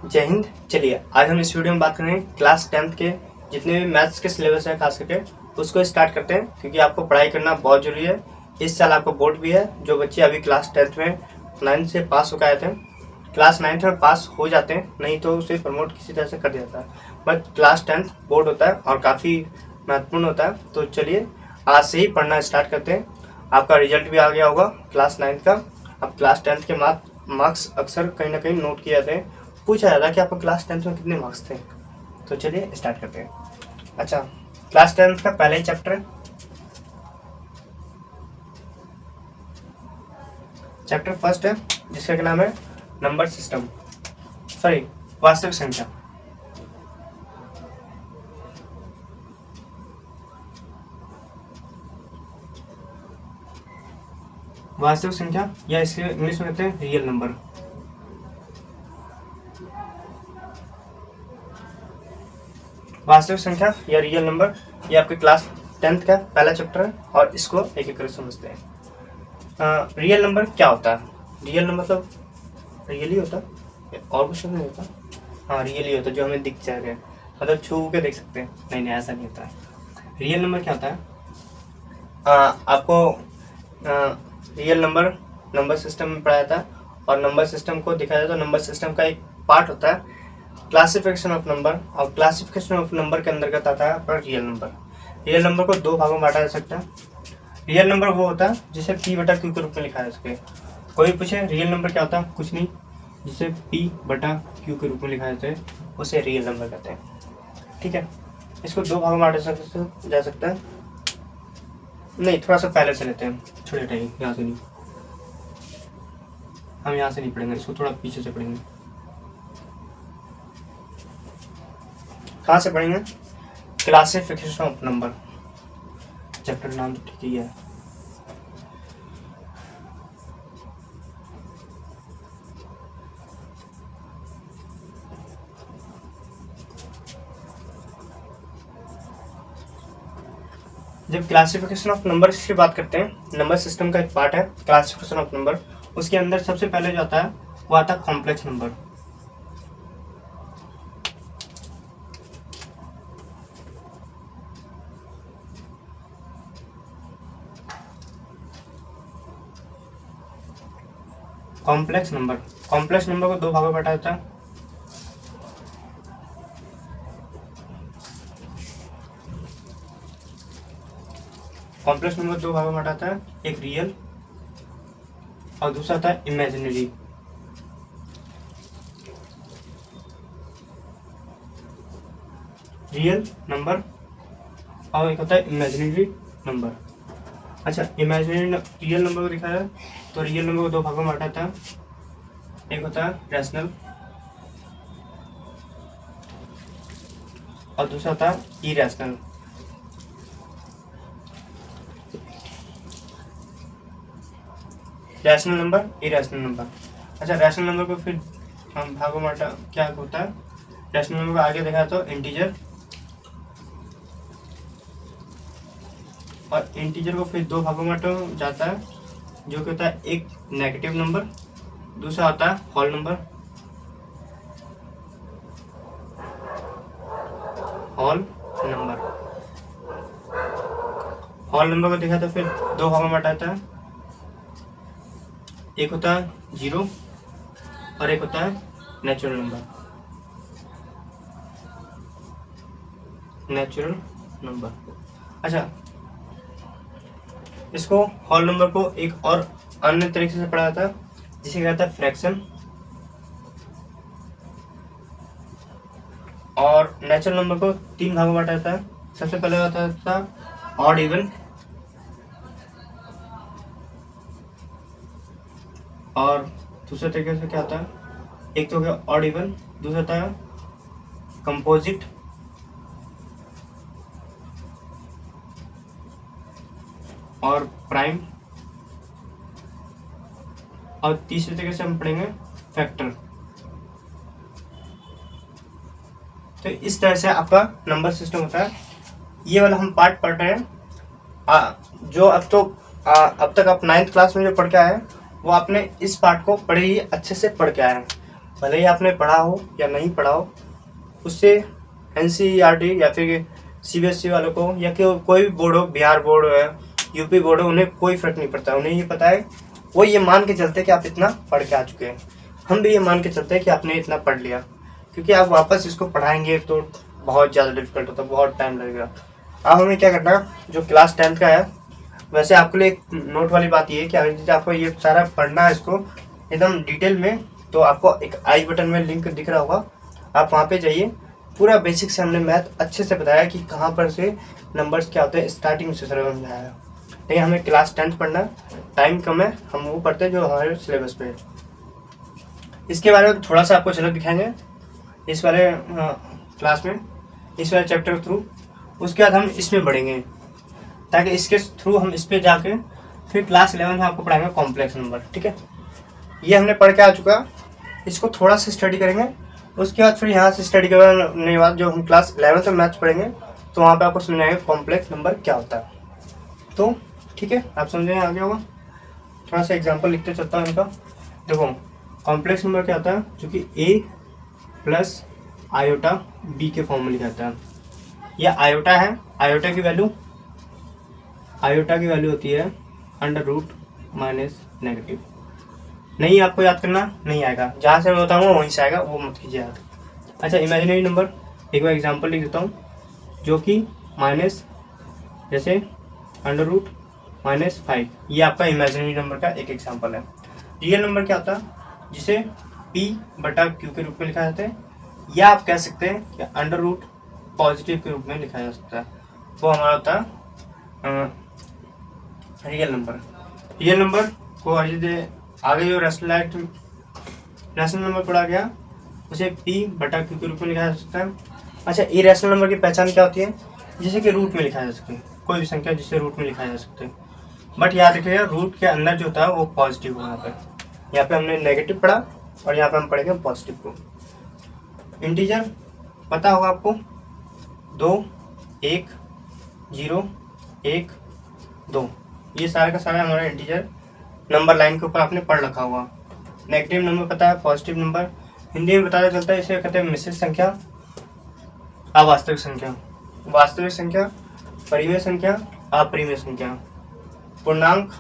जय हिंद। चलिए आज हम इस वीडियो में बात करेंगे क्लास 10th के जितने भी मैथ्स के सिलेबस है खास करके उसको स्टार्ट करते हैं, क्योंकि आपको पढ़ाई करना बहुत जरूरी है। इस साल आपको बोर्ड भी है। जो बच्चे अभी क्लास 10th में 9th से पास होकर आए थे, क्लास 9th में पास हो जाते हैं, नहीं तो उसे प्रमोट किसी तरह से कर दिया जाता है। बट क्लास 10th बोर्ड होता है और काफ़ी महत्वपूर्ण होता है। तो चलिए आज से ही पढ़ना स्टार्ट करते हैं। आपका रिजल्ट भी आ गया होगा क्लास 9th का। अब क्लास 10th के मार्क्स अक्सर कहीं ना कहीं नोट किए जाते हैं। पूछा जाता है कि आपको क्लास 10th में कितने मार्क्स थे। तो चलिए स्टार्ट करते हैं। अच्छा, क्लास 10th का पहला ही चैप्टर फर्स्ट है, जिसका क्या नाम है नंबर सिस्टम, सॉरी वास्तविक संख्या। वास्तविक संख्या या इसे इंग्लिश में कहते हैं रियल नंबर। वास्तविक संख्या या रियल नंबर, ये आपके क्लास 10th का पहला चैप्टर है और इसको एक एक करके समझते हैं। रियल नंबर क्या होता है? रियल नंबर मतलब रियल ही होता है और कुछ नहीं होता। हाँ, रियल ही होता है, जो हमें दिख जाएगा, मतलब छू के देख सकते हैं। नहीं, ऐसा नहीं होता है। रियल नंबर क्या होता है? आपको रियल नंबर सिस्टम में पढ़ाया था और नंबर सिस्टम को दिखाया था। तो नंबर सिस्टम का एक पार्ट होता है क्लासिफिकेशन ऑफ नंबर, और क्लासिफिकेशन ऑफ नंबर के अंतर्गत आता है आपका रियल नंबर। रियल नंबर को दो भागों में बांटा जा सकता है। रियल नंबर वो होता है जिसे P बटा Q के रूप में लिखा जा सके। कोई पूछे रियल नंबर क्या होता है? कुछ नहीं, जिसे P बटा Q के रूप में लिखा जाता है उसे रियल नंबर कहते हैं। ठीक है, इसको दो भागों में बांटा जा सकता है। नहीं, थोड़ा सा पहले से लेते हैं, छोटे टाइम यहाँ से नहीं, हम यहाँ से नहीं पढ़ेंगे, इसको थोड़ा पीछे से पढ़ेंगे। कहाँ से पढ़ेंगे? क्लासिफिकेशन ऑफ नंबर, चैप्टर नाम तो ठीक ही है। जब क्लासिफिकेशन ऑफ नंबर की बात करते हैं, नंबर सिस्टम का एक पार्ट है क्लासिफिकेशन ऑफ नंबर। उसके अंदर सबसे पहले जो आता है वो आता है कॉम्प्लेक्स नंबर। कॉम्प्लेक्स नंबर को दो भागों में बांटा जाता है। कॉम्प्लेक्स नंबर दो भागों में बांटा जाता है, एक रियल और दूसरा था इमेजिनरी। रियल नंबर और एक होता है इमेजिनरी नंबर। अच्छा, रियल नंबर को दिखाया है तो रियल नंबर को दो भागों में बांटा था। एक होता है रैशनल और दूसरा होता है irrational. Rational number, irrational number. अच्छा, रैशनल नंबर को फिर हम भागों में बांटा क्या होता है? रैशनल नंबर को आगे देखा तो इंटीजर, और इंटीजर को फिर दो भागों में बांटा जाता है, जो कि होता है एक नेगेटिव नंबर, दूसरा होता है होल नंबर। होल नंबर को देखा तो फिर दो भागों में बांटा जाता है, एक होता है जीरो और एक होता है नेचुरल नंबर। अच्छा, इसको होल नंबर को एक और अन्य तरीके से पढ़ा जाता है जिसे कहता है फ्रैक्शन। और नेचुरल नंबर को तीन भागों में बांटा जाता है। सबसे पहले होता था ऑड इवन, और दूसरे तरीके से क्या होता है, एक तो हो गया ऑड इवन, दूसरा होता है कंपोजिट, और प्राइम, और तीसरे तरीके से हम पढ़ेंगे फैक्टर। तो इस तरह से आपका नंबर सिस्टम होता है। ये वाला हम पार्ट पढ़ रहे हैं जो अब तक आप 9th क्लास में जो पढ़ के आए हैं वो आपने इस पार्ट को बड़े ही अच्छे से पढ़ के आए हैं। भले ही आपने पढ़ा हो या नहीं पढ़ा हो, उससे एनसीईआरटी या फिर सीबीएसई वालों को या कोई भी बोर्ड हो, बिहार बोर्ड है, यूपी बोर्ड हो, उन्हें कोई फर्क नहीं पड़ता। उन्हें ये पता है, वो ये मान के चलते हैं कि आप इतना पढ़ के आ चुके हैं। हम भी ये मान के चलते हैं कि आपने इतना पढ़ लिया, क्योंकि आप वापस इसको पढ़ाएंगे तो बहुत ज़्यादा डिफिकल्ट होता है, बहुत टाइम लगेगा। अब हमें क्या करना है, जो क्लास 10th का है, वैसे आपके लिए एक नोट वाली बात ये है कि अगर आपको ये सारा पढ़ना है इसको एकदम डिटेल में, तो आपको एक आई बटन में लिंक दिख रहा होगा, आप वहाँ पे जाइए। पूरा बेसिक से हमने मैथ अच्छे से बताया कि कहाँ पर से नंबर्स क्या होते हैं, स्टार्टिंग से सर्व में आया। लेकिन हमें क्लास 10th पढ़ना, टाइम कम है, हम वो पढ़ते हैं जो हमारे सिलेबस पे है। इसके बारे में थोड़ा सा आपको झलक दिखाएंगे इस वाले क्लास में, इस वाले चैप्टर के थ्रू। उसके बाद हम इसमें बढ़ेंगे, ताकि इसके थ्रू हम इस पर जाके फिर क्लास 11 में आपको पढ़ाएंगे कॉम्प्लेक्स नंबर। ठीक है, ये हमने पढ़ के आ चुका, इसको थोड़ा सा स्टडी करेंगे। उसके बाद फिर यहाँ से स्टडी करने के बाद जो हम क्लास 11th में मैथ्स पढ़ेंगे, तो वहाँ पे आपको समझ आएगा कॉम्प्लेक्स नंबर क्या होता है। तो ठीक है, आप समझे आगे होगा। थोड़ा सा एग्जांपल लिखते चलता हूँ इनका। देखो, कॉम्प्लेक्स नंबर क्या होता है, जो कि a प्लस आयोटा b के फॉर्म में लिखा जाता है। यह आयोटा है, आयोटा की वैल्यू होती है अंडर रूट माइनस नेगेटिव। नहीं आपको याद करना नहीं आएगा, जहाँ से मैं बताऊँगा वहीं से आएगा, वो मत कीजिए याद। अच्छा, इमेजिनरी नंबर एक बार एग्जांपल लिख देता हूँ, जो कि माइनस, जैसे अंडर रूट -5, ये आपका इमेजिनरी नंबर का एक एग्जांपल है। रियल नंबर क्या होता है, जिसे p/q के रूप में लिखा जाता है, या आप कह सकते हैं कि अंडर रूट पॉजिटिव के रूप में लिखा जा सकता है। वो हमारा होता है रियल नंबर। रियल नंबर को आगे जो रैशनल नंबर पढ़ा गया, उसे p/q के रूप में लिखा जा सकता है। अच्छा, इरेशनल नंबर की पहचान क्या होती है, जिसे कि रूट में लिखा जा सके, कोई भी संख्या जिसे रूट में लिखा जा सकता है। बट याद रखिएगा, रूट के अंदर जो होता है वो पॉजिटिव हो। यहाँ पे हमने नेगेटिव पढ़ा और यहाँ पे हम पढ़ेंगे पॉजिटिव को। इंटीजर पता होगा आपको, 2, 1, 0, 1, 2, ये सारा का सारा हमारा इंटीजर नंबर लाइन के ऊपर आपने पढ़ रखा होगा। नेगेटिव नंबर पता है, पॉजिटिव नंबर हिंदी में बताया चलता है, इसे कहते हैं मिश्रित संख्या, अवास्तविक संख्या, वास्तविक संख्या, परिमेय संख्या, अपरिमेय संख्या, पूर्णांक,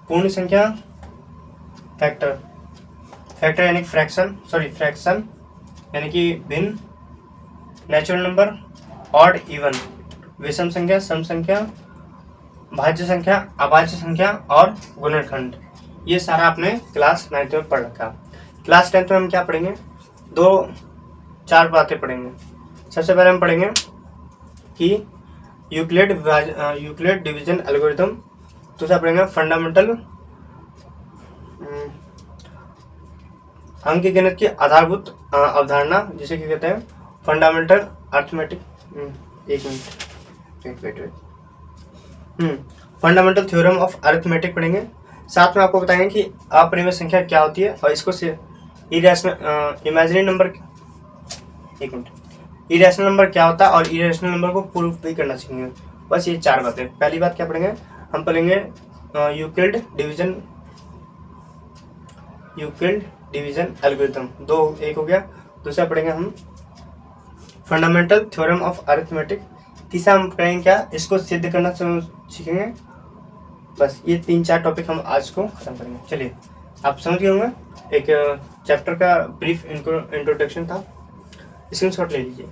पूर्ण संख्या, फैक्टर यानी फ्रैक्शन यानी कि भिन्न, नेचुरल नंबर, ऑड इवन, विषम संख्या, सम संख्या, भाज्य संख्या, अभाज्य संख्या और गुणनखंड। ये सारा आपने क्लास 9th में पढ़ रखा। क्लास 10th में हम क्या पढ़ेंगे, 2-4 बातें पढ़ेंगे। सबसे पहले हम पढ़ेंगे कि यूक्लिड डिवीजन एल्गोरिथम। दूसरा पढ़ेंगे फंडामेंटल अंकगणित की आधारभूत अवधारणा, जिसे क्या कहते हैं fundamental arithmetic, fundamental theorem of arithmetic पढ़ेंगे। साथ में आपको बताएंगे कि अपरिमेय संख्या क्या होती है, और इसको इमेजिनरी नंबर, इरेशनल नंबर क्या होता है, और इरेशनल नंबर को प्रूव भी करना सीखेंगे। बस ये 4 बातें। पहली बात क्या पढ़ेंगे, हम पढ़ेंगे यूक्लिड डिवीजन एल्गोरिथम, 1 हो गया। दूसरा पढ़ेंगे हम फंडामेंटल थ्योरम ऑफ अरिथमेटिक। तीसरा हम पढ़ेंगे क्या, इसको सिद्ध करना सीखेंगे। बस ये 3-4 टॉपिक हम आज को खत्म करेंगे। चलिए, आप समझ गए होंगे, एक चैप्टर का ब्रीफ इंट्रोडक्शन था, स्क्रीनशॉट ले लीजिए।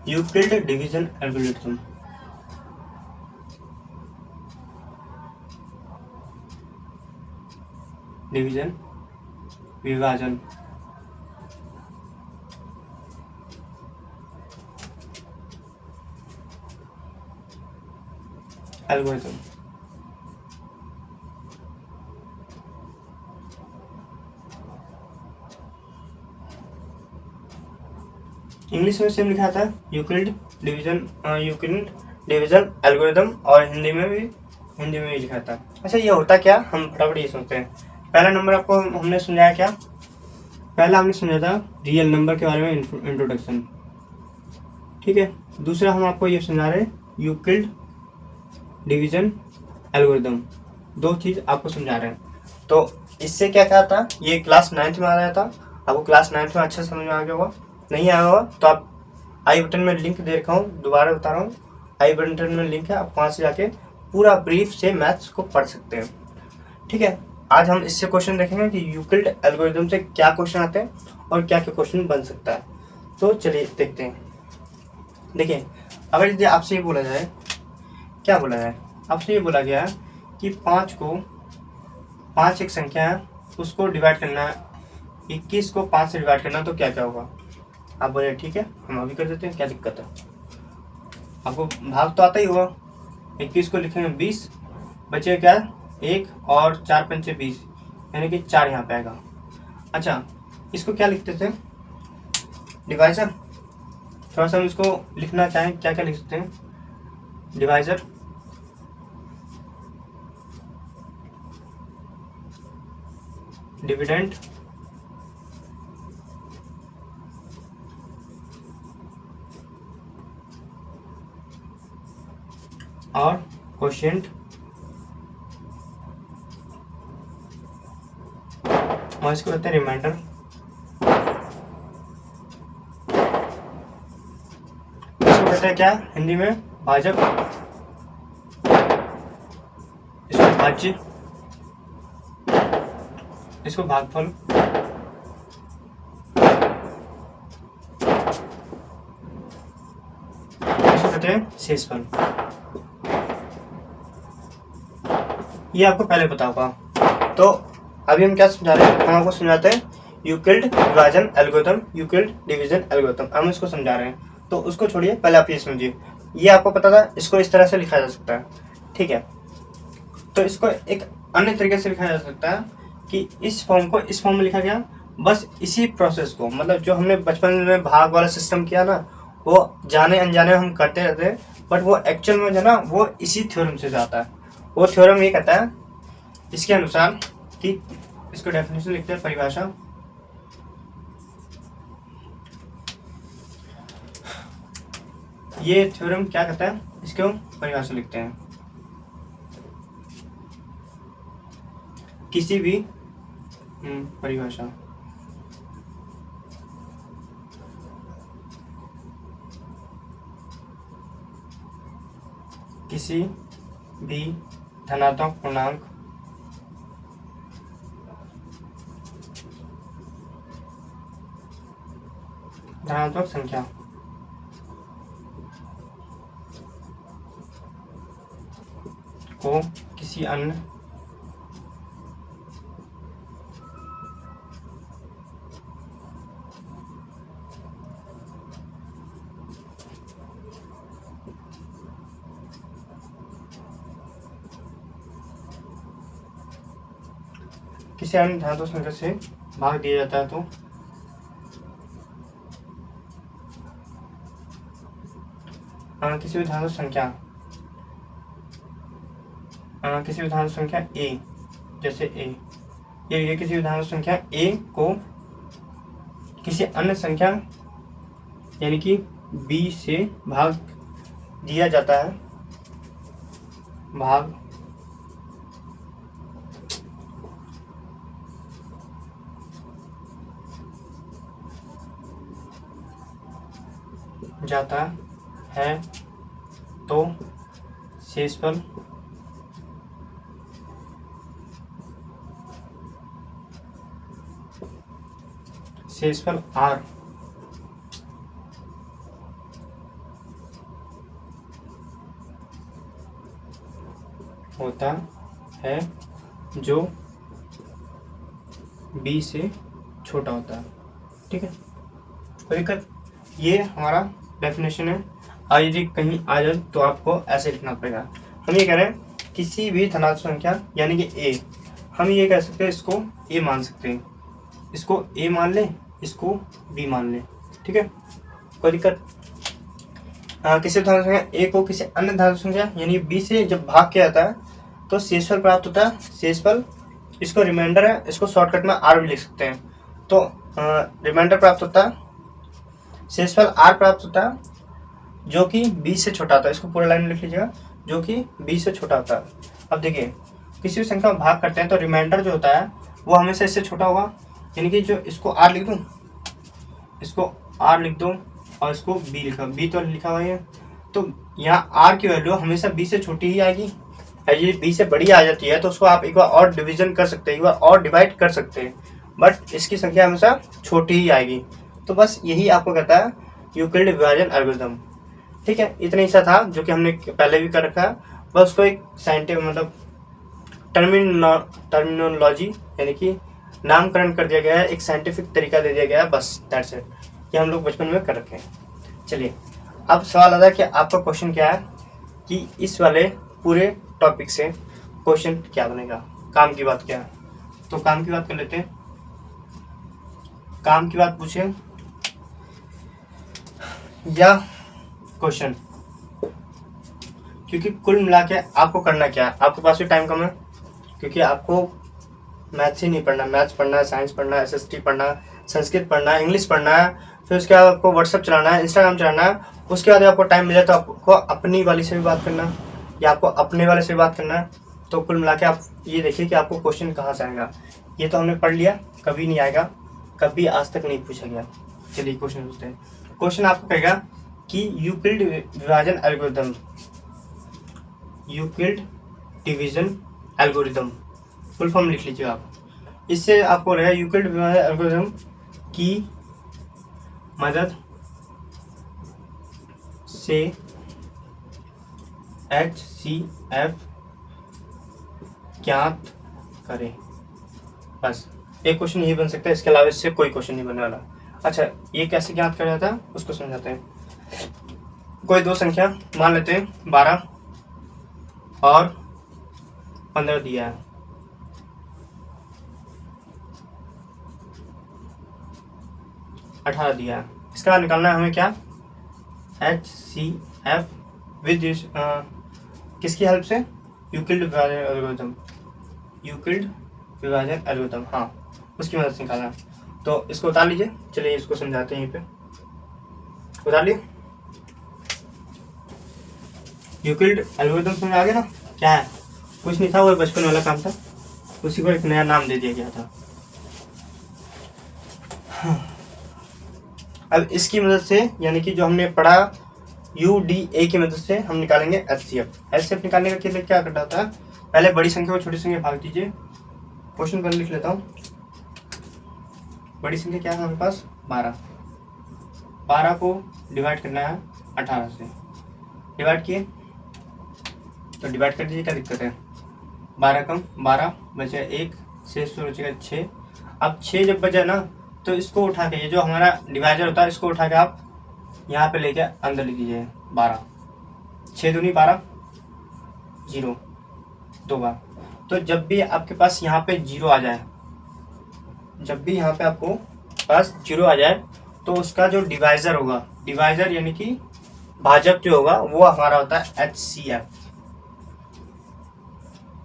यूक्लिड डिवीजन एल्गोरिथम, विभाजन एल्गोरिथम। इंग्लिश में सेम लिखा था यूक्लिड डिवीजन एल्गोरिदम, और हिंदी में भी लिखा था। अच्छा, ये होता क्या, हम फटाफट ये सोचते हैं। पहला नंबर आपको हमने समझाया क्या, पहला हमने समझा था रियल नंबर के बारे में इंट्रोडक्शन, ठीक है। दूसरा हम आपको ये समझा रहे यूक्लिड डिवीजन एल्गोरिदम, दो चीज आपको समझा रहे हैं। तो इससे क्या कहा था, ये क्लास 9th में आ रहा था, आपको क्लास 9th में अच्छे समझ में आ गया होगा। नहीं आया होगा तो आप आई बटन में लिंक दे रखा हूँ, दोबारा बता रहा हूँ, आई बटन में लिंक है, आप वहाँ से जाके पूरा ब्रीफ से मैथ्स को पढ़ सकते हैं, ठीक है। आज हम इससे क्वेश्चन देखेंगे कि यूक्लिड एल्गोरिदम से क्या क्वेश्चन आते हैं और क्या क्या क्वेश्चन बन सकता है। तो चलिए देखते हैं। देखिए, अगर यदि आपसे ये बोला जाए, क्या बोला जाए, आपसे ये बोला गया है कि 5 एक संख्या है, उसको डिवाइड करना है, 21 को 5 से डिवाइड करना है, तो क्या क्या होगा। आप बोले ठीक है, हम अभी कर देते हैं, क्या दिक्कत है। आपको भाग तो आता ही होगा, 21 को लिखेंगे 20, बचे क्या 1 और 4 पंचे 20, यानी कि 4 यहाँ पे आएगा। अच्छा, इसको क्या लिखते थे, डिवाइजर। थोड़ा सा हम इसको लिखना चाहें, क्या क्या लिख सकते हैं, डिवाइजर, डिविडेंड, और क्वोशिएंट, और इसको कहते हैं रिमाइंडर। इसको कहते हैं क्या हिंदी में, भाजक, इसको भाज्य, इसको भागफल, इसको कहते हैं शेषफल। ये आपको पहले पता होगा। तो अभी हम क्या समझा रहे हैं, हम आपको समझाते हैं Euclid division algorithm, Euclid division algorithm, हम इसको समझा रहे हैं। तो उसको छोड़िए, पहले आप ये समझिए, ये आपको पता था, इसको इस तरह से लिखा जा सकता है, ठीक है। तो इसको एक अन्य तरीके से लिखा जा सकता है कि इस फॉर्म को इस फॉर्म में लिखा गया, बस इसी प्रोसेस को, मतलब जो हमने बचपन में भाग वाला सिस्टम किया ना, वो जाने अनजाने हम करते रहते हैं, बट वो एक्चुअल में जो ना वो इसी थ्योरम से जाता है। वो थ्योरम ये कहता है इसके अनुसार कि, इसको डेफिनेशन लिखते हैं, परिभाषा, ये थ्योरम क्या कहता है, इसको परिभाषा लिखते हैं, किसी भी परिभाषा, किसी भी धनात्मक पूर्णांक धनात्मक संख्या को किसी अन्य धातु संख्या से भाग दिया जाता है, तो किसी भी धातु संख्या a, जैसे a, ये किसी भी धातु संख्या a को किसी अन्य संख्या यानी कि b से भाग दिया जाता है, भाग जाता है, तो शेषफल r होता है, जो b से छोटा होता है, ठीक है। तो ये हमारा डेफिनेशन है। आज यदि कहीं आ जाए तो आपको ऐसे लिखना पड़ेगा। हम ये कह रहे हैं किसी भी धनात्मक संख्या यानी कि a, हम ये कह सकते हैं, इसको a मान सकते हैं, इसको a मान लें, इसको b मान लें, ठीक है। कोई दिक्कत? किसी धातु संख्या ए को किसी अन्य धातु संख्या यानी बी से जब भाग किया जाता है तो शेषफल प्राप्त होता है। शेषफल इसको रिमाइंडर है, इसको शॉर्टकट में आर भी लिख सकते हैं। तो रिमाइंडर प्राप्त होता है, शेषफल आर प्राप्त होता है जो कि बी से छोटा होता है। इसको पूरा लाइन में लिख लीजिएगा, जो कि बी से छोटा होता है। अब देखिए किसी भी संख्या में भाग करते हैं तो रिमाइंडर जो होता है वो हमेशा इससे छोटा होगा, यानी कि जो इसको आर लिख दूँ, इसको आर लिख दूँ और इसको बी लिखा, बी तो लिखा हुआ है, तो यहाँ आर की वैल्यू हमेशा बी से छोटी ही आएगी। यदि बी से बड़ी आ जाती है तो उसको आप एक बार और डिवीजन कर सकते हैं, एक बार और डिवाइड कर सकते हैं, बट इसकी संख्या हमेशा छोटी ही आएगी। तो बस यही आपको कहता है यूक्लिड विभाजन एल्गोरिथम। ठीक है, इतना ही सा था जो कि हमने पहले भी कर रखा है, बस उसको एक साइंटिफिक मतलब टर्मिनोलॉजी यानी कि नामकरण कर दिया गया है, एक साइंटिफिक तरीका दे दिया गया है, बस दैट्स इट। ये हम लोग बचपन में कर रखे हैं। चलिए अब सवाल आता है कि आपका क्वेश्चन क्या है कि इस वाले पूरे टॉपिक से क्वेश्चन क्या बनेगा, काम की बात क्या है। तो काम की बात कर लेते हैं। काम की बात पूछे या क्वेश्चन, क्योंकि कुल मिला के आपको करना क्या है, आपके पास भी टाइम कम है, क्योंकि आपको मैथ्स ही नहीं पढ़ना, मैथ्स पढ़ना है, साइंस पढ़ना है, SST पढ़ना है, संस्कृत पढ़ना है, इंग्लिश पढ़ना है, फिर उसके बाद आपको व्हाट्सएप चलाना है, इंस्टाग्राम चलाना है। उसके बाद आपको टाइम मिले तो आपको अपनी वाली से भी बात करना है या आपको अपने वाले से भी बात करना है। तो कुल मिला के आप ये देखिए कि आपको क्वेश्चन कहाँ से आएगा। ये तो हमने पढ़ लिया, कभी नहीं आएगा, कभी आज तक नहीं पूछा गया। चलिए क्वेश्चन पूछते हैं। क्वेश्चन आपको कहेगा कि यूक्लिड विभाजन algorithm, Euclid division algorithm full form लिख लीजिए आप। इससे आपको रहेगा यूक्लिड विभाजन एल्गोरिथम की मदद से HCF ज्ञात करें। बस एक क्वेश्चन यही बन सकता है, इसके अलावा इससे कोई क्वेश्चन नहीं बनने वाला। अच्छा, ये कैसे ज्ञात किया जाता है उसको समझाते हैं। कोई दो संख्या मान लेते हैं 12 और 15 दिया है, $18 दिया है। इसका बाद निकालना है हमें क्या, HCF विद किसकी हेल्प से, यूक्लिड विभाजन एल्गोरिथम, यूक्लिड विभाजन एल्गोरिथम, हाँ उसकी मदद से निकालना है। तो इसको उतार लीजिए, चलिए इसको समझाते हैं। यहीं पे उतार लिए, यूक्लिड एल्गोरिथम समझ आ गया ना क्या है, कुछ नहीं था, वो बचपन वाला काम था, उसी को एक नया नाम दे दिया गया था। अब इसकी मदद से यानी कि जो हमने पढ़ा UDA की मदद से हम निकालेंगे HCF निकालने का लिए क्या करना होता है, पहले बड़ी संख्या को छोटी संख्या भाग दीजिए। क्वेश्चन पहले लिख लेता हूँ। बड़ी संख्या क्या है हमारे पास 12 को डिवाइड करना है 18 से, डिवाइड किए तो डिवाइड कर दीजिए, क्या दिक्कत है। 12 कम 12 बचे 1, शेष बचेगा 6। अब 6 जब बचा ना तो इसको उठा के, ये जो हमारा डिवाइजर होता है इसको उठा के आप यहाँ पे लेके अंदर लिख दीजिए 12, 6 दूनी 12, 0 दो बार। तो जब भी आपके पास यहाँ पे 0 आ जाए, जब भी यहाँ पे आपको पास 0 आ जाए तो उसका जो डिवाइजर होगा, डिवाइजर यानी कि भाजक जो होगा वो हमारा होता है HCF।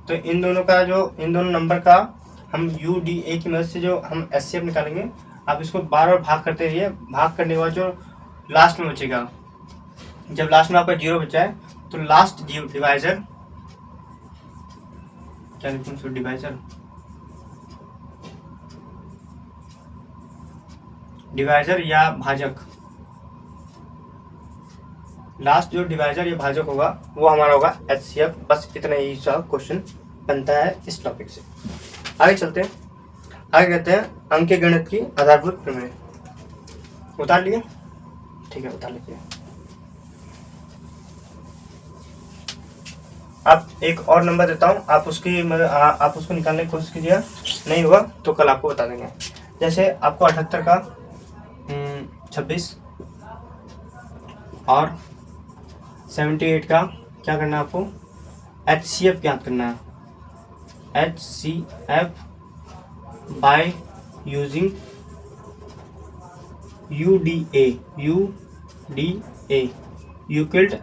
तो इन दोनों नंबर का हम UDA की मदद से जो हम HCF निकालेंगे, आप इसको बार बार भाग करते रहिए। भाग करने के बाद जो लास्ट में बचेगा, जब लास्ट में आपका 0 बचा है तो लास्ट डिवाइजर, क्या लिखूं इसको, डिवाइजर या भाजक, लास्ट जो डिवाइजर या भाजक होगा वो हमारा होगा HCF। बस इतना ही सा क्वेश्चन बनता है इस टॉपिक से। आगे चलते हैं, आगे कहते हैं अंक गणित की आधारभूत प्रमेय। उतार लिए, ठीक है उतार लीजिए। आप एक और नंबर देता हूँ, आप उसको निकालने की कोशिश कीजिए, नहीं हुआ तो कल आपको बता देंगे। जैसे आपको 78 का 26 और 78 का क्या करना है, आपको HCF ज्ञात करना है। HCF by using UDA DA Euclid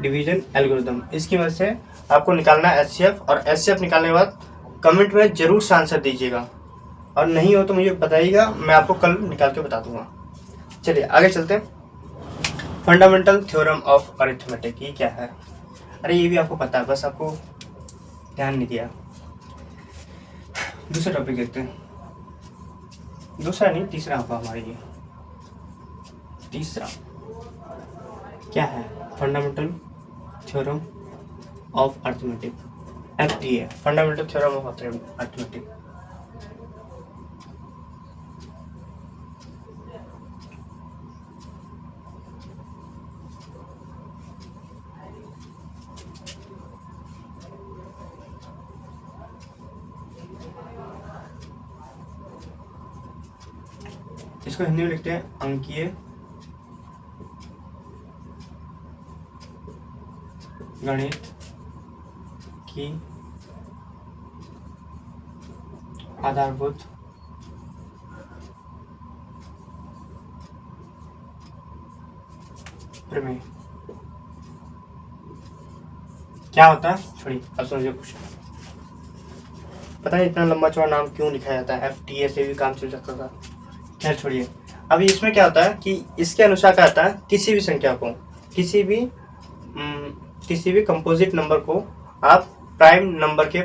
division algorithm. इसकी मदद से आपको निकालना है HCF, और HCF निकालने के बाद कमेंट में जरूर से आंसर दीजिएगा, और नहीं हो तो मुझे बताइएगा, मैं आपको कल निकाल के बता दूंगा। चलिए आगे चलते हैं। फंडामेंटल थ्योरम ऑफ अरिथमेटिक, ये क्या है? अरे ये भी आपको पता है, बस आपको ध्यान नहीं दिया। दूसरा टॉपिक देखते हैं, दूसरा नहीं तीसरा होगा हमारे ये। तीसरा क्या है? Fundamental theorem of arithmetic, FTA, fundamental theorem of arithmetic. इसको हिंदी में लिखते हैं अंकीय गणित की आधारभूत प्रमेय। क्या होता है? छोड़िए, अब समझिए कुछ। पता नहीं इतना लंबा चौड़ा नाम क्यों लिखा जाता है, FTA से भी काम चल जाता था। खैर छोड़िए। अभी इसमें क्या होता है कि इसके अनुसार क्या होता है, किसी भी संख्या को, किसी भी कंपोजिट नंबर को आप प्राइम नंबर के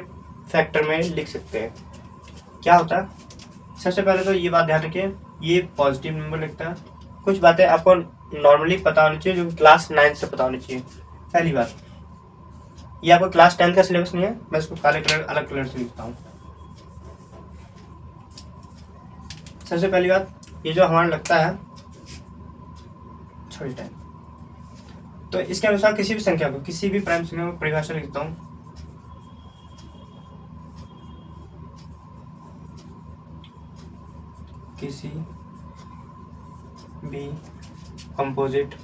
फैक्टर में लिख सकते हैं। क्या होता है? सबसे पहले तो ये बात ध्यान रखिए, ये पॉजिटिव नंबर लिखता है। कुछ बातें आपको नॉर्मली पता होनी चाहिए, जो क्लास 9 से पता होनी चाहिए। पहली बात, ये आपको क्लास 10 का सिलेबस नहीं है, मैं इसको काले कलर अलग कलर से लिखता हूँ। सबसे पहली बात, ये जो हमारा लगता है छोटी टाइम, तो इसके अनुसार किसी भी संख्या को, किसी भी प्राइम संख्या को परिभाषा लिखता हूँ। किसी भी कंपोजिट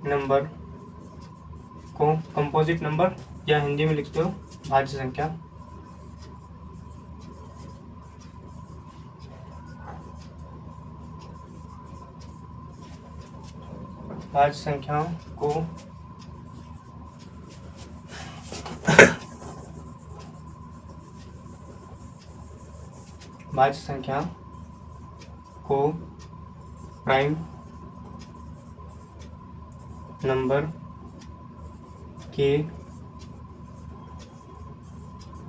नंबर को, कंपोजिट नंबर या हिंदी में लिखते हो भाज्य संख्या, भाज्य संख्याओं को भाज्य संख्या को प्राइम नंबर के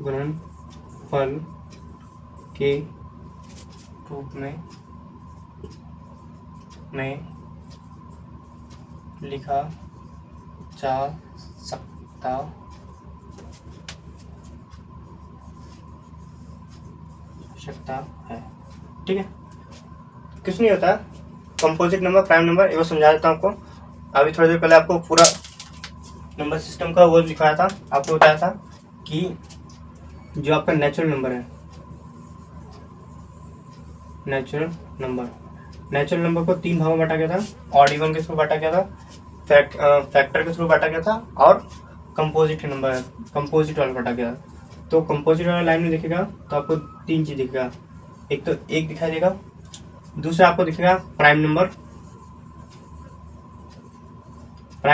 गुणनफल के रूप में लिखा जा सकता है। ठीक है, कुछ नहीं होता कंपोजिट नंबर, प्राइम नंबर। एक समझा देता हूँ आपको। अभी थोड़ी देर पहले आपको पूरा नंबर सिस्टम का वो लिखाया था, आपको बताया था कि जो आपका नेचुरल नंबर है, नेचुरल नंबर को 3 भागों में बांटा गया था। ऑड इवन के थ्रू बांटा गया था, फैक्टर के थ्रू बांटा गया था, और कंपोजिट नंबर, कंपोजिट वाला बांटा गया। तो कंपोजिट वाला लाइन में दिखेगा तो आपको 3 चीज दिखेगा। एक तो एक दिखाई देगा, दूसरा आपको दिखेगा प्राइम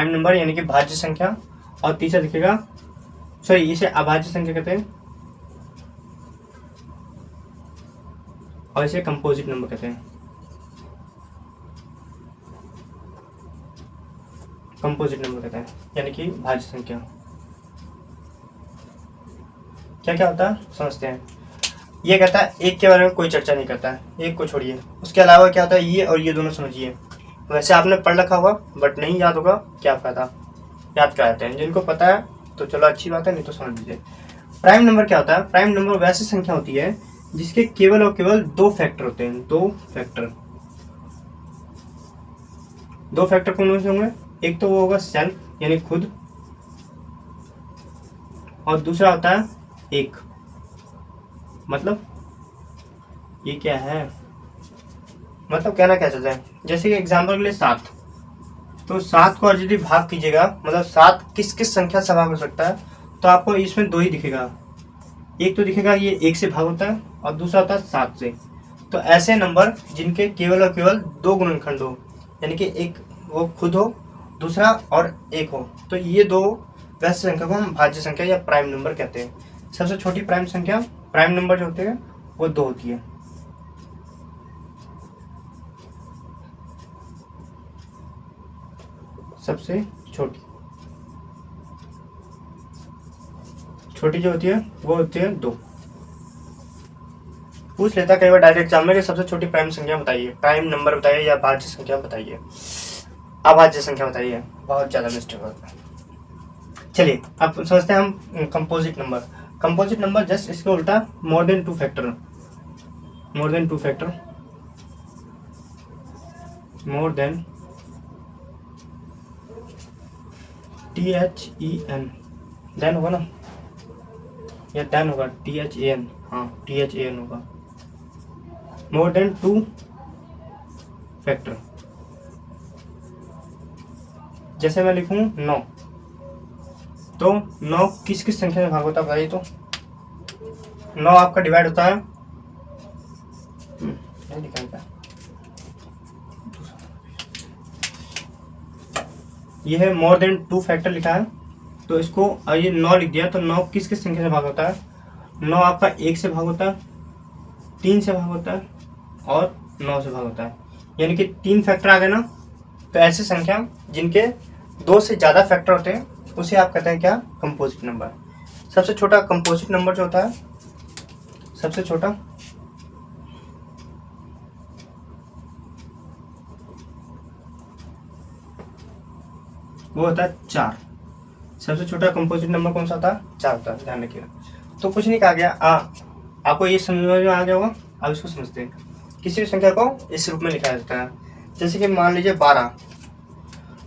नंबर यानी कि भाज्य संख्या, और तीसरा दिखेगा, सॉरी इसे अभाज्य संख्या कहते हैं, और इसे कंपोजिट नंबर कहते हैं। कंपोजिट नंबर कहते हैं यानी कि भाज्य संख्या। क्या क्या होता है समझते हैं। ये कहता है एक के बारे में कोई चर्चा नहीं करता है, एक को छोड़िए। उसके अलावा क्या होता है, ये और ये दोनों समझिए। वैसे आपने पढ़ रखा होगा बट नहीं याद होगा, क्या फायदा, याद कराते हैं। जिनको पता है तो चलो अच्छी बात है, नहीं तो समझ लीजिए। प्राइम नंबर क्या होता है? प्राइम नंबर वैसी संख्या होती है जिसके केवल और केवल 2 फैक्टर होते हैं। 2 फैक्टर कौन से होंगे? एक तो वो होगा सेल्फ यानी खुद, और दूसरा होता है एक। मतलब ये क्या है, मतलब कहना क्या चाहते हैं, जैसे कि एग्जाम्पल के लिए 7, तो 7 को यदि भाग कीजिएगा, मतलब 7 किस किस संख्या से भाग हो सकता है, तो आपको इसमें 2 ही दिखेगा। एक तो दिखेगा ये 1 से भाग होता है, और दूसरा होता है 7 से। तो ऐसे नंबर जिनके केवल और केवल दो गुणनखंड हो, यानी कि एक वो खुद हो, दूसरा और एक हो, तो ये दो वैसे संख्या को हम भाज्य संख्या या प्राइम नंबर कहते हैं। सबसे छोटी प्राइम संख्या, प्राइम नंबर जो होते हैं वो 2 होती है। सबसे छोटी जो होती है वो होती है 2। पूछ लेता कई बार डायरेक्ट एग्जाम में कि सबसे छोटी प्राइम संख्या बताइए, प्राइम नंबर बताइए या भाज्य संख्या बताइए, अभाज्य संख्या बताइए, बहुत ज्यादा मिस्टेक होता है। चलिए अब समझते हैं हम composite number. Composite number just इसके उल्टा more than 2 factor, more than 2 factor, more than THEN, then होगा ना, या देन होगा THAN, हाँ THAN होगा, मोर देन 2 फैक्टर। जैसे मैं लिखूं 9, तो 9 किस किस संख्या में भाग होता है बताइए। तो 9 आपका डिवाइड होता है, ये है मोर देन 2 फैक्टर लिखा है, तो इसको ये 9 लिख दिया, तो 9 किस किस संख्या से भाग होता है। 9 आपका 1 से भाग होता है, 3 से भाग होता है और 9 से भाग होता है, यानी कि 3 फैक्टर आ गए ना। तो ऐसी संख्या जिनके 2 से ज़्यादा फैक्टर होते हैं उसे आप कहते हैं क्या, कंपोजिट नंबर। सबसे छोटा कंपोजिट नंबर जो होता है, सबसे छोटा वो होता है 4। सबसे छोटा कंपोजिट नंबर कौन सा होता है, 4 होता है, ध्यान रखिएगा। तो कुछ नहीं कहा गया, आपको ये समझ में आ गया होगा। अब इसको समझते हैं। किसी भी संख्या को इस रूप में लिखा जाता है, जैसे कि मान लीजिए 12।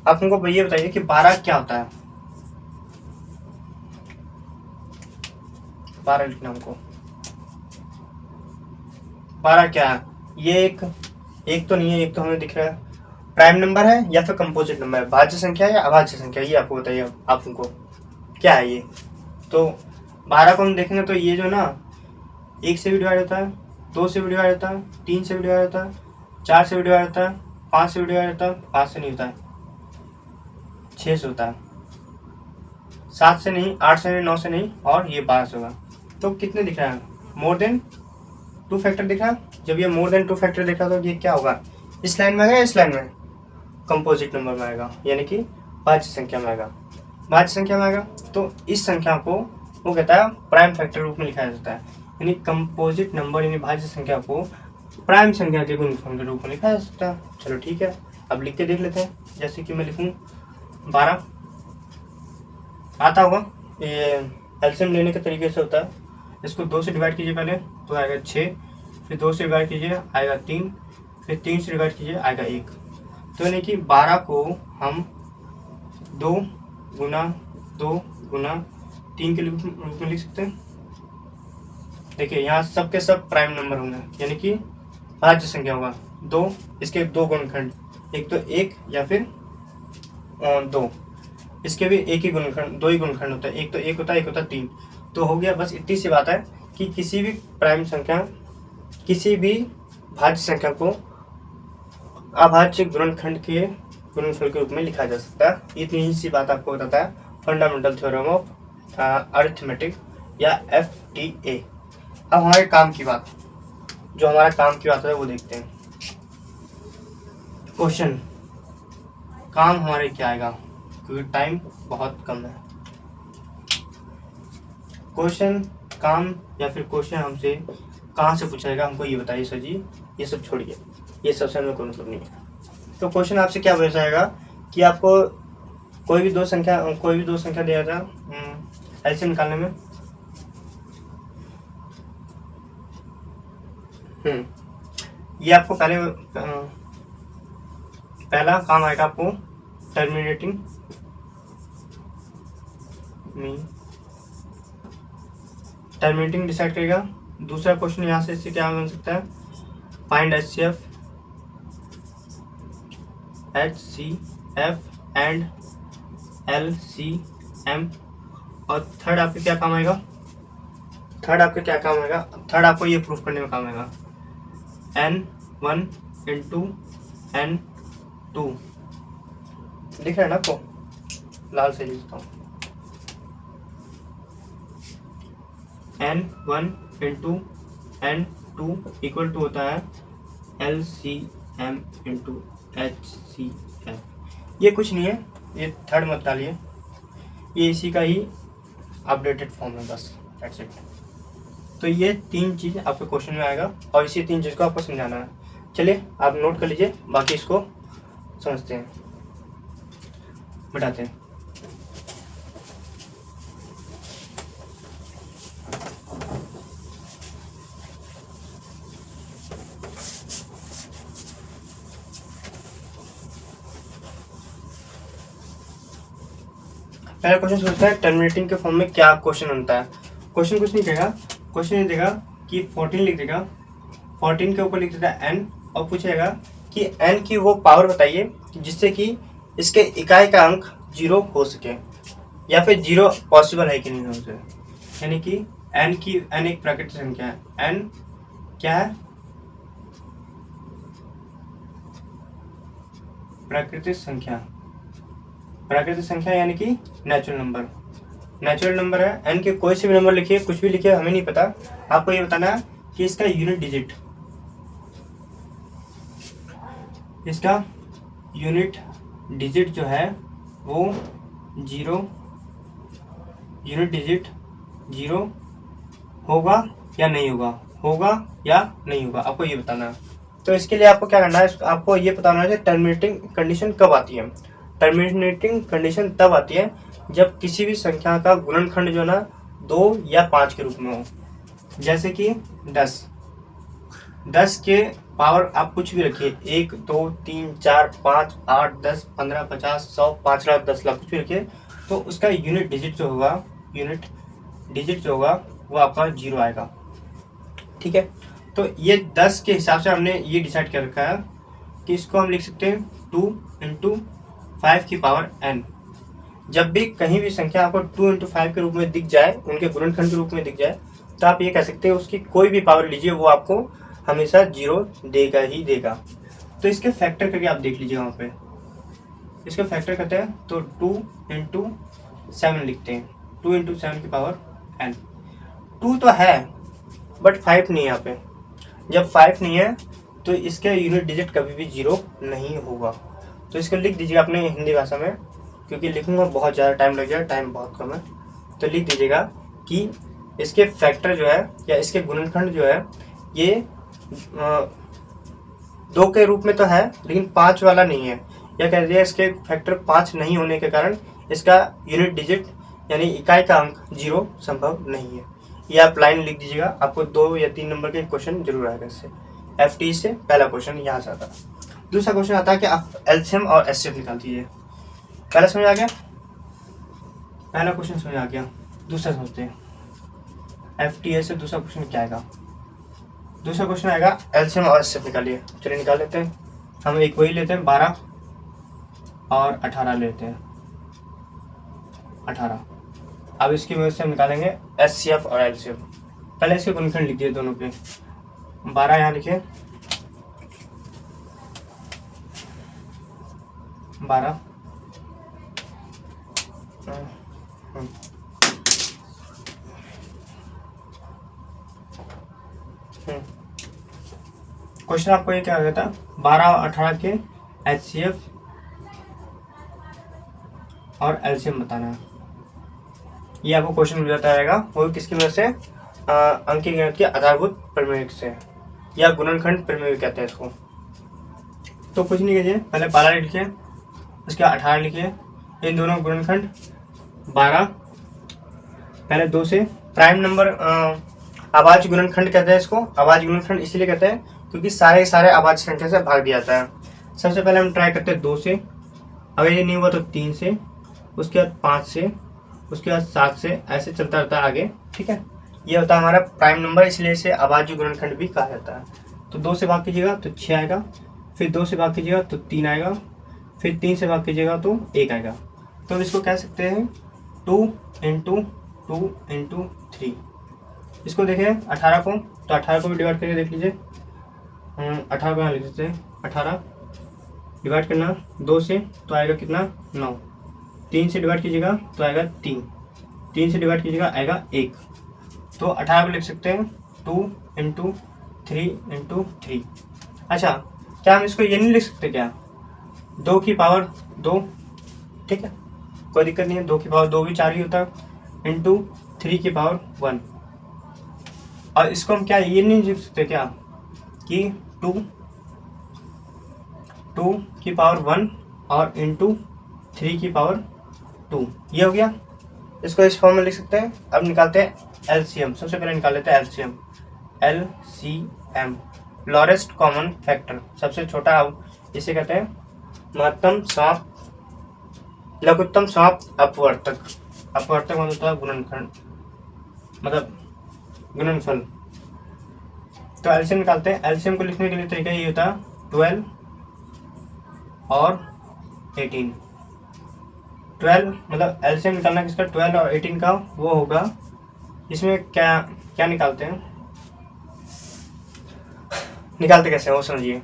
आप हमको ये बताइए कि 12 क्या होता है। 12 लिखना हमको, 12 क्या है। ये एक तो नहीं है, एक तो हमें दिख रहा है, प्राइम नंबर है या फिर कंपोजिट नंबर है, भाज्य संख्या है या अभाज्य संख्या, ये आपको बताइए। आप हमको क्या है ये। तो 12 को हम देखेंगे तो ये जो ना 1 से भी डिवाइड होता है, 2 से भी डिवाइड होता है, 3 से भी डिवाइड होता है, 4 से भी डिवाइड होता है, 5 से भी डिवाइड होता है, 5 से नहीं होता है, 6 से होता है, 7 से नहीं, 8 से नहीं, 9 से नहीं, और ये 12 से होगा। तो कितने दिख रहा है, मोर देन 2 फैक्टर दिख रहा है। जब ये मोर देन 2 फैक्टर दिख रहा है तो ये क्या होगा, इस लाइन में आएगा, इस लाइन में कंपोजिट नंबर में आएगा, यानी कि भाज्य संख्या में आएगा। भाज्य संख्या में आएगा तो इस संख्या को वो कहता है प्राइम फैक्टर रूप में लिखा जाता है, यानी कंपोजिट नंबर यानी भाज्य संख्या को प्राइम संख्या के गुणनफल के रूप में लिखा जा सकता है। चलो ठीक है, अब लिख के देख लेते हैं। जैसे कि मैं लिखूँ 12, आता होगा, ये एलसीएम लेने के तरीके से होता है। इसको 2 से डिवाइड कीजिए पहले तो आएगा 6, फिर 2 से डिवाइड कीजिए आएगा 3, फिर 3 से डिवाइड कीजिए आएगा 1। तो यानी कि 12 को हम 2 गुना 3 के रूप में लिख सकते हैं। देखिए यहाँ सब के सब प्राइम नंबर होंगे, यानी कि भाज्य संख्या होगा 2, इसके 2 गुणनखंड, एक तो 1 या फिर 2, इसके भी एक ही गुणनखंड, 2 ही गुणनखंड होता है, एक तो 1 होता है, एक होता है 3। तो हो गया, बस इतनी सी बात है कि किसी भी प्राइम संख्या, किसी भी भाज्य संख्या को अभाज्य गुणनखंड के गुणनफल के रूप में लिखा जा सकता है। इतनी ही सी बात आपको बताता है फंडामेंटल थ्योरम ऑफ अरिथमेटिक या FTA। अब हमारे काम की बात, जो हमारा काम की बात है वो देखते हैं। क्वेश्चन काम हमारे क्या आएगा, क्योंकि टाइम बहुत कम है। क्वेश्चन काम या फिर क्वेश्चन हमसे कहाँ से पूछाएगा, हमको ये बताइए सर जी। ये सब छोड़िए, ये सबसे हमें कोई मतलब नहीं है। तो क्वेश्चन आपसे क्या पूछाएगा कि आपको कोई भी दो संख्या दिया था एलसीएम निकालने में। ये आपको पहला काम आएगा आपको टर्मिनेटिंग डिसाइड करेगा। दूसरा क्वेश्चन यहाँ से इससे क्या बन सकता है, फाइंड HCF एंड LCM। और थर्ड आपके क्या काम आएगा, थर्ड आपको ये प्रूफ करने में काम आएगा N1 इंटू N2 दिख रहा है ना आपको, लाल से लिखता हूँ, N1 into N2 equal to होता है LCM इंटू HCF। ये कुछ नहीं है, ये थर्ड मत डालिए, ये इसी का ही अपडेटेड फॉर्म है बस, दैट्स इट। तो ये तीन चीज़ आपके क्वेश्चन में आएगा और इसी तीन चीज़ को आपको समझाना है। चलिए आप नोट कर लीजिए, बाकी इसको समझते हैं, बताते हैं। पहला क्वेश्चन सोचता है टर्मिनेटिंग के फॉर्म में क्या क्वेश्चन बनता है। क्वेश्चन कुछ नहीं कहेगा, क्वेश्चन ये देगा कि 14 लिख देगा, 14 के ऊपर लिख देता है n और पूछेगा कि n की वो पावर बताइए जिससे कि इसके इकाई का अंक 0 हो सके, या फिर 0 पॉसिबल है कि नहीं हो सके। यानी कि n एक प्राकृतिक संख्या है, n क्या है, प्राकृतिक संख्या, प्राकृतिक संख्या यानी कि नेचुरल नंबर, नेचुरल नंबर है। n के कोई से भी नंबर लिखिए, कुछ भी लिखिए, हमें नहीं पता, आपको ये बताना है कि इसका यूनिट डिजिट, इसका यूनिट डिजिट जो है वो 0, यूनिट डिजिट 0 होगा या नहीं होगा, होगा या नहीं होगा, आपको ये बताना है। तो इसके लिए आपको क्या करना है, आपको ये बताना है कि टर्मिनेटिंग कंडीशन कब आती है। टर्मिनेटिंग कंडीशन तब आती है जब किसी भी संख्या का गुणनखंड जो है ना 2 या 5 के रूप में हो। जैसे कि 10 के पावर आप कुछ भी रखिए, 1 2 3 4 5 8 10 15 50 100 5 लाख 10 लाख कुछ भी रखिए, तो उसका यूनिट डिजिट जो होगा, यूनिट डिजिट जो होगा वो आपका 0 आएगा। ठीक है, तो ये 10 के हिसाब से हमने ये डिसाइड कर रखा है कि इसको हम लिख सकते हैं 2 इंटू 5 की पावर n। जब भी कहीं भी संख्या आपको 2 इंटू 5 के रूप में दिख जाए, उनके गुणनखंड के रूप में दिख जाए, तो आप ये कह सकते हैं उसकी कोई भी पावर लीजिए वो आपको हमेशा 0 देगा ही देगा। तो इसके फैक्टर करके आप देख लीजिए, वहाँ पे इसके फैक्टर करते हैं तो 2 इंटू 7 लिखते हैं, 2 इंटू 7 की पावर n। 2 तो है बट 5 नहीं है यहाँ पे। जब 5 नहीं है तो इसके यूनिट डिजिट कभी भी 0 नहीं होगा। तो इसको लिख दीजिएगा अपने हिंदी भाषा में, क्योंकि लिखूंगा बहुत ज़्यादा टाइम लग जाएगा, टाइम बहुत कम है। तो लिख दीजिएगा कि इसके फैक्टर जो है या इसके गुणनखंड जो है ये 2 के रूप में तो है लेकिन 5 वाला नहीं है, या कह दीजिए इसके फैक्टर 5 नहीं होने के कारण इसका यूनिट डिजिट यानी इकाई का अंक 0 संभव नहीं है। ये आप लाइन लिख दीजिएगा, आपको 2 या 3 नंबर के क्वेश्चन जरूर आएगा इससे। FT से पहला क्वेश्चन यहाँ से आता है। दूसरा क्वेश्चन आता है कि आप एलसीएम और एचसीएफ निकाल दीजिए। पहला समझ आ गया, पहला क्वेश्चन समझ आ गया। दूसरा समझते हैं, FTA से दूसरा क्वेश्चन क्या आएगा। दूसरा क्वेश्चन आएगा एलसीएम और एचसीएफ निकालिए। चलिए निकाल लेते हैं, हम एक वही लेते हैं 12 और 18 लेते हैं, 18। अब इसकी वजह से हम निकालेंगे एचसीएफ और एलसीएम। पहले इसके गुणनखंड लिख दिए दोनों पे, 12 यहाँ लिखे, 12 क्वेश्चन आपको ये क्या कहता है, 12 और 18 के एचसीएफ और एलसीएम बताना है। ये आपको क्वेश्चन मिल जाता रहेगा, वो किसकी वजह से, अंकीय गणित के आधारभूत प्रमेय से, या गुणनखंड प्रमेय कहते हैं इसको। तो कुछ नहीं कीजिए, पहले 12 लिखिए, उसके बाद 18 लिखिए, इन दोनों गुणनखंड 12, पहले 2 से प्राइम नंबर आवाज गुणनखंड कहते हैं इसको। आवाज गुणनखंड इसलिए कहते हैं क्योंकि सारे आवाज संख्या से भाग दिया जाता है। सबसे पहले हम ट्राई करते हैं 2 से, अगर ये नहीं हुआ तो 3 से, उसके बाद 5 से, उसके बाद 7 से, ऐसे चलता रहता है आगे। ठीक है, ये होता है हमारा प्राइम नंबर, इसलिए इसे आवाज गुणनखंड भी कहा जाता है। तो 2 से भाग कीजिएगा तो 6 आएगा, फिर 2 से भाग कीजिएगा तो 3 आएगा, फिर 3 से भाग कीजिएगा तो 1 आएगा। तो इसको कह सकते हैं 2 इंटू 2 इंटू 3। इसको देखें 18 को, तो 18 को भी डिवाइड करके देख लीजिए, हम 18 को यहाँ लिख देते हैं। 18 डिवाइड करना 2 से तो आएगा कितना 9। 3 से डिवाइड कीजिएगा तो आएगा 3। 3 से डिवाइड कीजिएगा आएगा 1। तो 18 को लिख सकते हैं 2 इंटू 3 इंटू 3। अच्छा, क्या हम इसको ये नहीं लिख सकते क्या 2 की पावर 2, ठीक है कोई दिक्कत नहीं है। 2 की पावर 2 भी 4 ही होता है इंटू 3 की पावर 1। और इसको हम क्या ये नहीं लिख सकते क्या कि 2 की पावर 1 और इंटू 3 की पावर 2, ये हो गया। इसको इस फॉर्म में लिख सकते हैं। अब निकालते हैं एलसीएम। सबसे पहले निकाल लेते हैं एलसीएम। एलसीएम लोरेस्ट कॉमन फैक्टर, सबसे छोटा इसे कहते हैं महत्तम समाप्त लघुत्तम समाप्त अपवर्तक। अपवर्तक मतलब होता है गुणनखंड, मतलब गुणनफल। तो एलसीएम निकालते हैं। एलसीएम को लिखने के लिए तरीका ये होता है 12 और 18। 12 मतलब एलसीएम निकालना किसका 12 और 18 का, वो होगा इसमें क्या क्या निकालते हैं, निकालते कैसे हैं वो समझिए।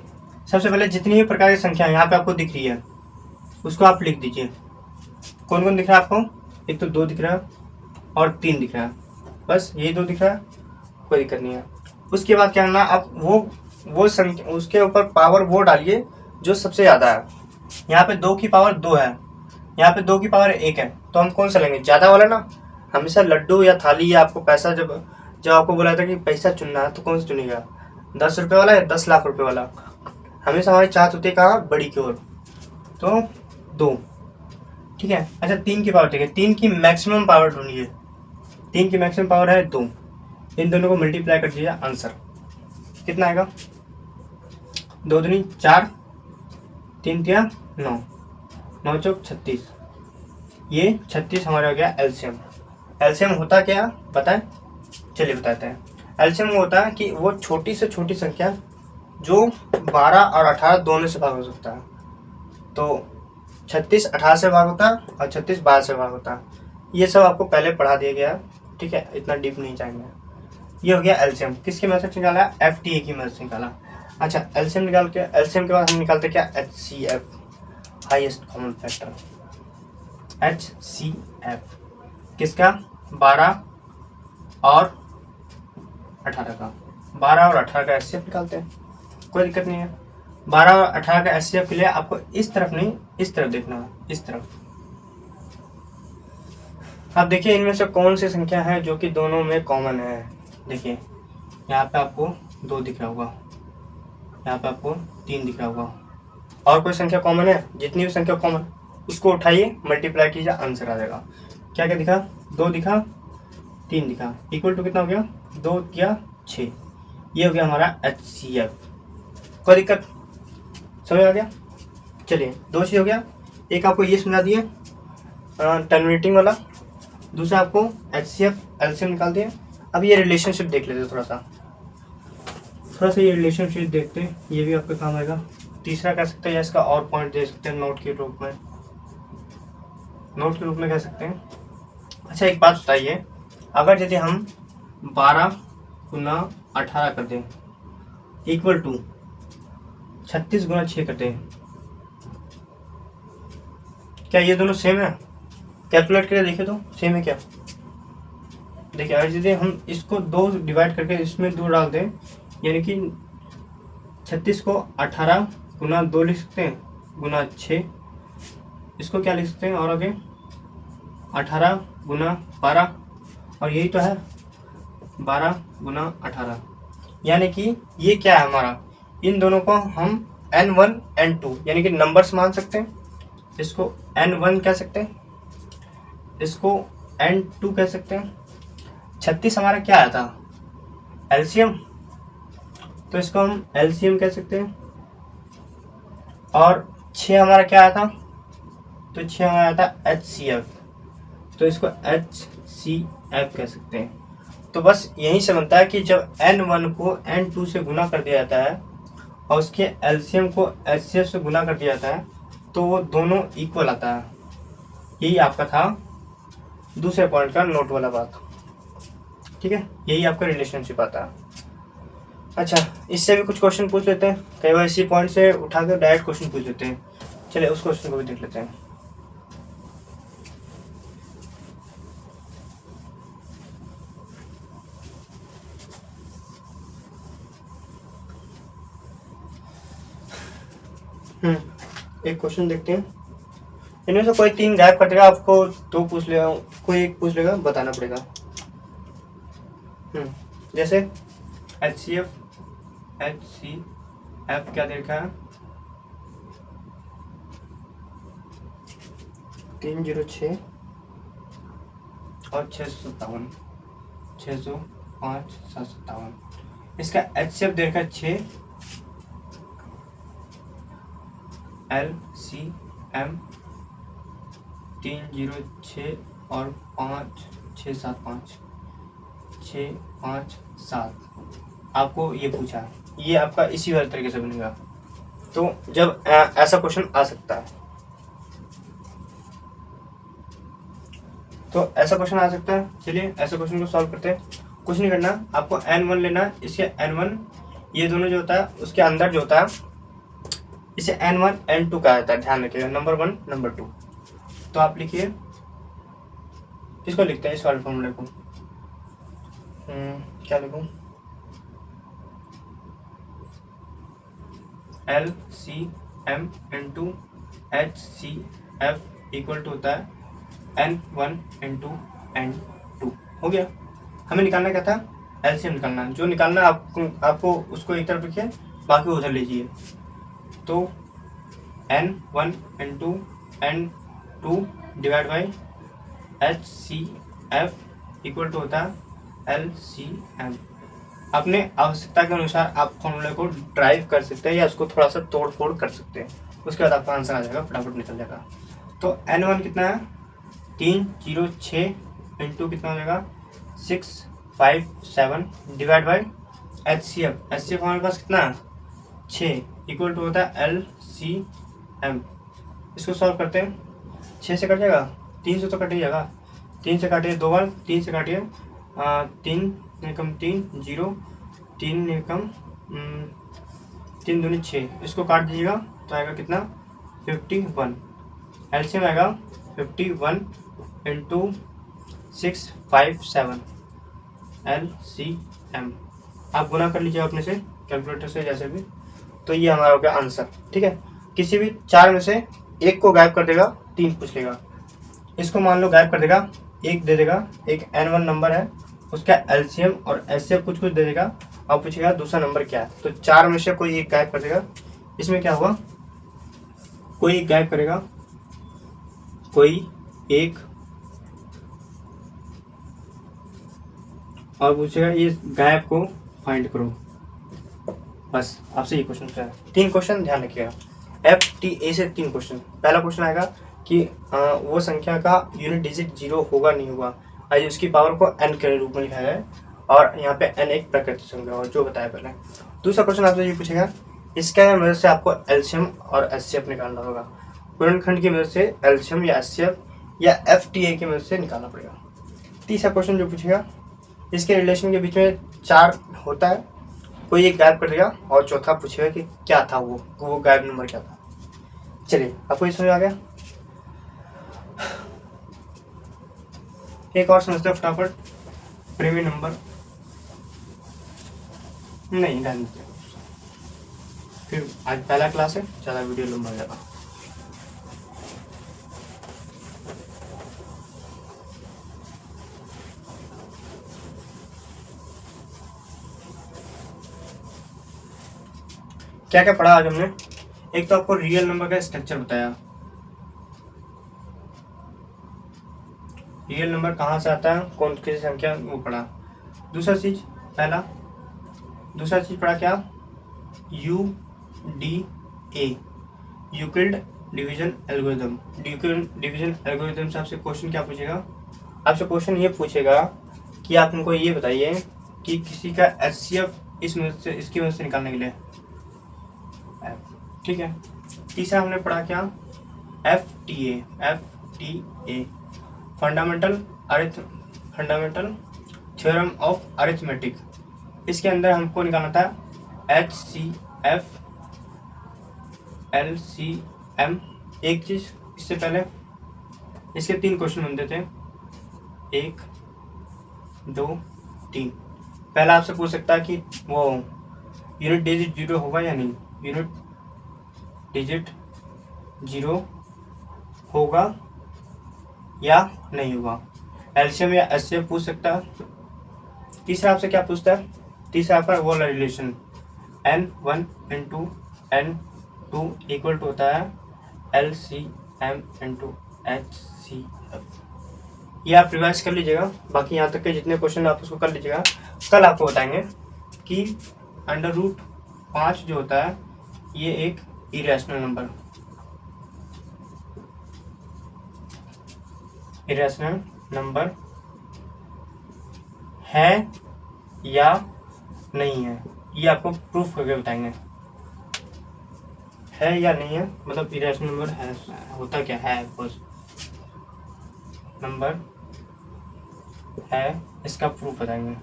सबसे पहले जितनी भी प्रकार की संख्या यहाँ पे आपको दिख रही है उसको आप लिख दीजिए। कौन कौन दिख रहा है आपको, एक तो 2 दिख रहा है और 3 दिख रहा है, बस यही 2 दिख रहा है, कोई दिक्कत नहीं है। उसके बाद क्या करना, आप वो संख्या उसके ऊपर पावर वो डालिए जो सबसे ज़्यादा है। यहाँ पे 2 की पावर 2 है, यहाँ पे 2 की पावर 1 है, तो हम कौन सा लेंगे ज़्यादा वाला ना। हमेशा लड्डू या थाली या आपको पैसा जब आपको बोला था कि पैसा चुनना है तो कौन सा चुनेगा, 10 रुपये वाला या 10 लाख रुपए वाला। हमेशा हमारी चाहत होती है कहाँ, बड़ी की ओर, तो 2, ठीक है। अच्छा 3 की पावर, ठीक है 3 की मैक्सिमम पावर ढूंढिए। 3 की मैक्सिमम पावर है 2, इन दोनों को मल्टीप्लाई कर दीजिए, आंसर कितना आएगा 2 दूनी 4, 3 तिया 9, 9 चौक 36। ये 36 हमारा हो गया एलसीएम। एलसीएम होता क्या बताएं, चलिए बताते हैं। एलसीएम होता है कि वो छोटी से छोटी संख्या जो 12 और 18 दोनों से भाग हो सकता है। तो 36 18 से भाग होता है और 36 12 से भाग होता है। ये सब आपको पहले पढ़ा दिया गया है, ठीक है, इतना डीप नहीं जाएंगे। ये हो गया एलसीएम। किसकी मदद से निकाला, एफटीए की मदद से निकाला। अच्छा एलसीएम निकाल के, एलसीएम के बाद हम निकालते क्या, HCF, highest common factor. HCF किसका, 12 और 18 का। 12 और 18 का एचसीएफ निकालते हैं, कोई दिक्कत नहीं है। 12 और 18 का एचसीएफ के लिए आपको इस तरफ नहीं इस तरफ देखना है, इस तरफ। अब देखिए इनमें से कौन सी संख्या है जो कि दोनों में कॉमन है। देखिए यहाँ पे आपको 2 दिख रहा होगा, यहाँ पे आपको 3 दिख रहा होगा, और कोई संख्या कॉमन है, जितनी भी संख्या कॉमन उसको उठाइए मल्टीप्लाई कीजिए, आंसर आ जाएगा। क्या क्या दिखा, 2 दिखा 3 दिखा, इक्वल टू कितना हो गया 2 या 6। ये हो गया हमारा एचसीएफ। कोई दिक्कत, समझ आ गया। चलिए 2 चीज हो गया, एक आपको ये समझा दिए टर्मिनेटिंग वाला, दूसरा आपको एचसीएफ एलसीएम निकाल दिए। अब ये रिलेशनशिप देख लेते थोड़ा सा ये रिलेशनशिप देखते हैं, ये भी आपके काम आएगा। तीसरा कह सकते हैं या इसका और पॉइंट दे सकते हैं नोट के रूप में कह सकते हैं। अच्छा एक बात बताइए, अगर यदि हम 12 गुना 18 कर दें इक्वल टू 36 गुना 6 करते हैं, क्या ये दोनों सेम है, कैलकुलेट करके देखे तो सेम है क्या। देखिए अगर यदि हम इसको 2 डिवाइड करके इसमें 2 डाल दें, यानी कि 36 को 18 गुना 2 लिख सकते हैं, गुना 6, इसको क्या लिख सकते हैं और आगे 18 गुना 12, और यही तो है 12 गुना 18, यानी कि ये क्या है हमारा, इन दोनों को हम n1 n2 यानी कि नंबर्स मान सकते हैं। इसको n1 कह सकते हैं, इसको n2 कह सकते हैं। 36 हमारा क्या आया था, एलसीएम, तो इसको हम एलसीएम कह सकते हैं। और 6 हमारा क्या आया था, तो 6 हमारा आया था एचसीएफ, तो इसको एचसीएफ कह सकते हैं। तो बस यही से बनता है कि जब n1 को n2 से गुना कर दिया जाता है और उसके एलसीएम को एचसीएफ से गुना कर दिया जाता है तो वो दोनों इक्वल आता है। यही आपका था दूसरे पॉइंट का नोट वाला बात, ठीक है, यही आपका रिलेशनशिप आता है। अच्छा, इससे भी कुछ क्वेश्चन पूछ लेते हैं, कई बार इसी पॉइंट से उठा कर डायरेक्ट क्वेश्चन पूछ लेते हैं। चलिए उस क्वेश्चन को भी देख लेते हैं। एक क्वेश्चन देखते हैं। इनमें से कोई 3 गायब कर देगा, आपको 2 पूछ लेगा, कोई 1 पूछ लेगा, बताना पड़ेगा। जैसे HCF क्या देखा है, 306 और 657, 605 757। इसका HCF देखा 6, LCM 306 और 5 6 7 5 6 5 7। आपको ये पूछा, ये आपका इसी वाले तरीके से बनेगा। तो जब ऐसा क्वेश्चन आ सकता है, तो ऐसा क्वेश्चन आ सकता है। चलिए ऐसे क्वेश्चन को सॉल्व करते हैं। कुछ नहीं करना, आपको N1 लेना, इसके N1 ये दोनों जो होता है उसके अंदर जो होता है इसे N1 N2 कहा जाता है, ध्यान रखिएगा, नंबर 1 नंबर 2। तो आप लिखिए, किसको लिखते हैं इस वाले फॉर्मूले को, क्या लिखूं, LCM into HCF equal to होता है N1 इंटू N2। हो गया। हमें निकालना क्या था, LCM निकालना। जो निकालना आपको उसको एक तरफ रखिए, बाकी उधर लीजिए। तो N1 into N2 divide by HCF equal to होता है LCM। अपने आवश्यकता के अनुसार आप फॉर्मूले को ड्राइव कर सकते हैं या उसको थोड़ा सा तोड़ फोड़ कर सकते हैं, उसके बाद आपका आंसर आ जाएगा, फटाफट निकल जाएगा। तो N1 कितना है, 306 इंटू कितना हो जाएगा 657 डिवाइड बाई HCF हमारे पास कितना है 6 इक्वल टू होता है LCM। इसको सॉल्व करते हैं, 6 से कट जाएगा, 3 से तो कट ही जाएगा, 3 से काटिए 2 बार, 3 से काटिए 3 निकम 3 0 3 निकम 3 दूनी 6, इसको काट दीजिएगा तो आएगा कितना 51। एलसीएम आएगा 51 इंटू 657 LCM। आप गुना कर लीजिए अपने से कैलकुलेटर से जैसे भी। तो ये हमारा हो गया आंसर। ठीक है, किसी भी 4 में से एक को गायब कर देगा, 3 पूछ लेगा। इसको मान लो गायब कर देगा, एक दे देगा, एक N1 नंबर है, उसका LCM और HCF कुछ दे देगा और पूछेगा दूसरा नंबर क्या है। तो 4 में से कोई एक गायब कर देगा। इसमें क्या हुआ, कोई एक गायब करेगा, कोई एक, और पूछेगा ये गायब को फाइंड करो। बस आपसे ये क्वेश्चन है। 3 क्वेश्चन ध्यान रखिएगा, FTA से 3 क्वेश्चन। पहला क्वेश्चन आएगा कि वो संख्या का यूनिट डिजिट 0 होगा नहीं होगा, आज उसकी पावर को n के रूप में लिखा है और यहाँ पे n एक प्राकृतिक संख्या और जो बताया पहले। दूसरा क्वेश्चन आपसे ये पूछेगा, इसके मदद से आपको LCM और HCF निकालना होगा। गुणनखंड की मदद से LCM या HCF या FTA की मदद से निकालना पड़ेगा। तीसरा क्वेश्चन जो पूछेगा, इसके रिलेशन के बीच में 4 होता है, कोई एक गायब कर देगा और चौथा पूछेगा कि क्या था वो गायब नंबर क्या था। चलिए आपको ये समझ आ गया। एक और समझते हैं फटाफट, प्रीमी नंबर नहीं रहने देते, फिर आज पहला क्लास है, ज़्यादा वीडियो लंबा हो जाएगा। क्या क्या पढ़ा आज हमने, एक तो आपको रियल नंबर का स्ट्रक्चर बताया, रियल नंबर कहाँ से आता है, कौन सी संख्या वो पढ़ा। दूसरा चीज पढ़ा क्या, UDA Euclid division algorithm. Division algorithm से आपसे क्वेश्चन क्या पूछेगा, आपसे क्वेश्चन ये पूछेगा कि आप हमको ये बताइए कि किसी का HCF इसकी मदद से निकालने के लिए। ठीक है, तीसरा हमने पढ़ा क्या, FTA fundamental theorem of arithmetic. इसके अंदर हमको निकालना था HCF LCM। एक चीज इससे पहले इसके 3 क्वेश्चन बनते थे, 1 2 3। पहला आपसे पूछ सकता है कि वो यूनिट डिजिट 0 होगा या नहीं, यूनिट डिजिट 0 होगा या नहीं होगा। एलसीएम या एचसीएफ पूछ सकता है। तीसरा आपसे क्या पूछता है, तीसरा आपका वो relation N1 into N2 equal to होता है LCM इंटू HCF। ये आप रिवाइज कर लीजिएगा, बाकी यहाँ तक के जितने क्वेश्चन आप उसको कर लीजिएगा। कल आपको बताएंगे कि √5 जो होता है ये एक इरेशनल नंबर है या नहीं है, ये आपको प्रूफ करके बताएंगे। है या नहीं है मतलब इरेशनल नंबर है होता क्या है, बस नंबर है, इसका प्रूफ बताएंगे।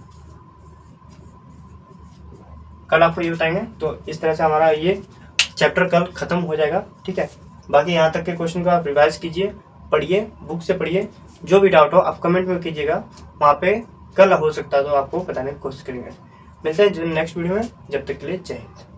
कल आपको ये बताएंगे। तो इस तरह से हमारा ये चैप्टर कल खत्म हो जाएगा, ठीक है। बाकी यहाँ तक के क्वेश्चन को आप रिवाइज कीजिए, पढ़िए, बुक से पढ़िए। जो भी डाउट हो आप कमेंट में कीजिएगा, वहाँ पे कल हो सकता है तो आपको बताने की कोशिश करेंगे। मिलते हैं नेक्स्ट वीडियो में, जब तक के लिए जय हिंद।